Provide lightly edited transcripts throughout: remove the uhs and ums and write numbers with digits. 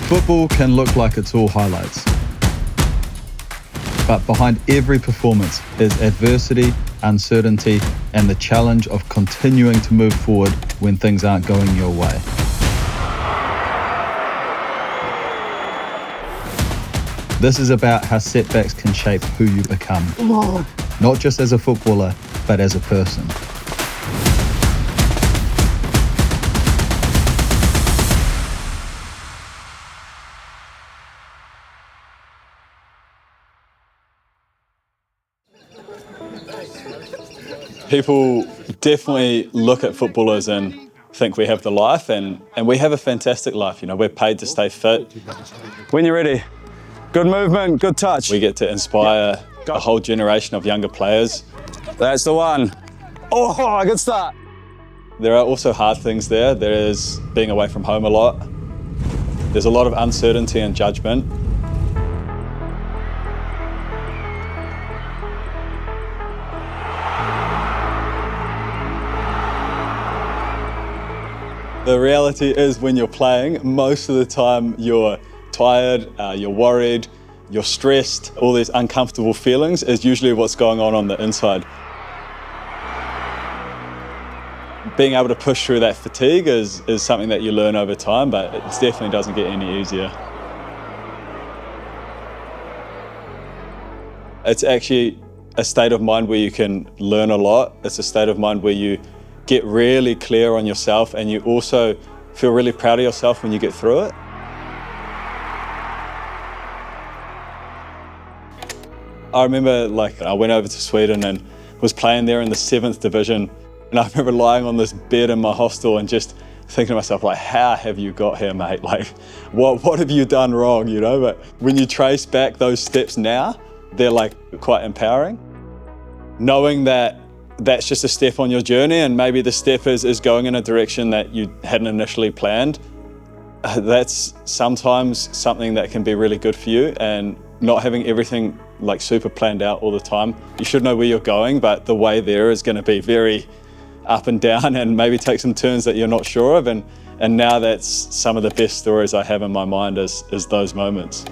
Football can look like it's all highlights. But behind every performance is adversity, uncertainty, and the challenge of continuing to move forward when things aren't going your way. This is about how setbacks can shape who you become, not just as a footballer, but as a person. People definitely look at footballers and think we have the life, and we have a fantastic life. You know, we're paid to stay fit. When you're ready, good movement, good touch. We get to inspire a whole generation of younger players. That's the one. Oh, good start. There are also hard things there. There is being away from home a lot. There's a lot of uncertainty and judgment. The reality is when you're playing, most of the time you're tired, you're worried, you're stressed. All these uncomfortable feelings is usually what's going on the inside. Being able to push through that fatigue is something that you learn over time, but it definitely doesn't get any easier. It's actually a state of mind where you can learn a lot. It's a state of mind where you get really clear on yourself, and you also feel really proud of yourself when you get through it. I remember I went over to Sweden and was playing there in the 7th division, and I remember lying on this bed in my hostel and just thinking to myself, how have you got here, mate? What have you done wrong, you know? But when you trace back those steps now, they're quite empowering. Knowing that that's just a step on your journey, and maybe the step is going in a direction that you hadn't initially planned. That's sometimes something that can be really good for you, and not having everything super planned out all the time. You should know where you're going, but the way there is going to be very up and down and maybe take some turns that you're not sure of. And now that's some of the best stories I have in my mind is those moments.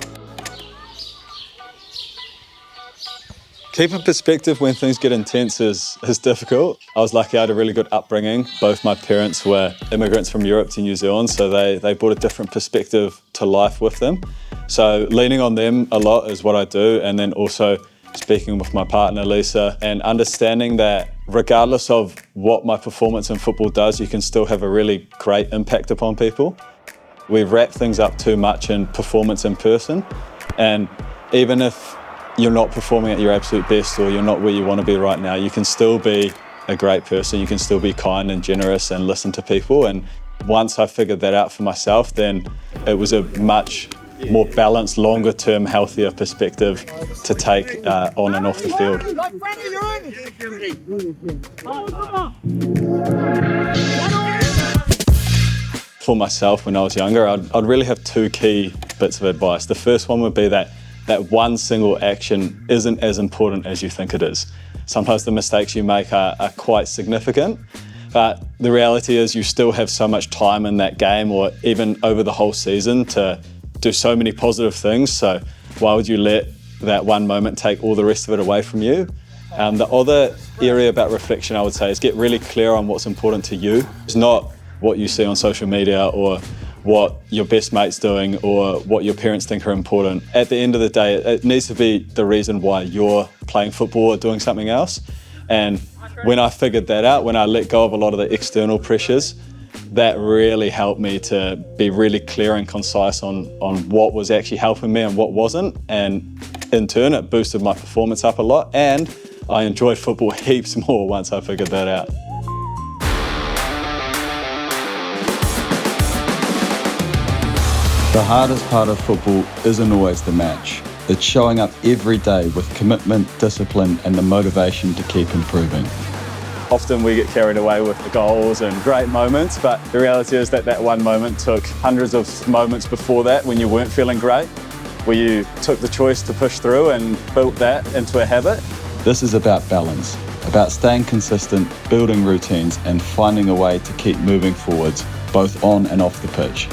Keeping perspective when things get intense is difficult. I was lucky I had a really good upbringing. Both my parents were immigrants from Europe to New Zealand, so they brought a different perspective to life with them. So leaning on them a lot is what I do, and then also speaking with my partner Lisa and understanding that regardless of what my performance in football does, you can still have a really great impact upon people. We wrap things up too much in performance in person, and even if you're not performing at your absolute best or you're not where you want to be right now, you can still be a great person, you can still be kind and generous and listen to people. And once I figured that out for myself, then it was a much more balanced, longer term, healthier perspective to take on and off the field. For myself, when I was younger, I'd really have 2 key bits of advice. The first one would be that one single action isn't as important as you think it is. Sometimes the mistakes you make are quite significant, but the reality is you still have so much time in that game or even over the whole season to do so many positive things. So why would you let that one moment take all the rest of it away from you? The other area about reflection, I would say, is get really clear on what's important to you. It's not what you see on social media or what your best mate's doing or what your parents think are important. At the end of the day, it needs to be the reason why you're playing football or doing something else. And when I figured that out, when I let go of a lot of the external pressures, that really helped me to be really clear and concise on what was actually helping me and what wasn't. And in turn, it boosted my performance up a lot. And I enjoyed football heaps more once I figured that out. The hardest part of football isn't always the match. It's showing up every day with commitment, discipline, and the motivation to keep improving. Often we get carried away with the goals and great moments, but the reality is that one moment took hundreds of moments before that when you weren't feeling great, where you took the choice to push through and built that into a habit. This is about balance, about staying consistent, building routines, and finding a way to keep moving forwards, both on and off the pitch.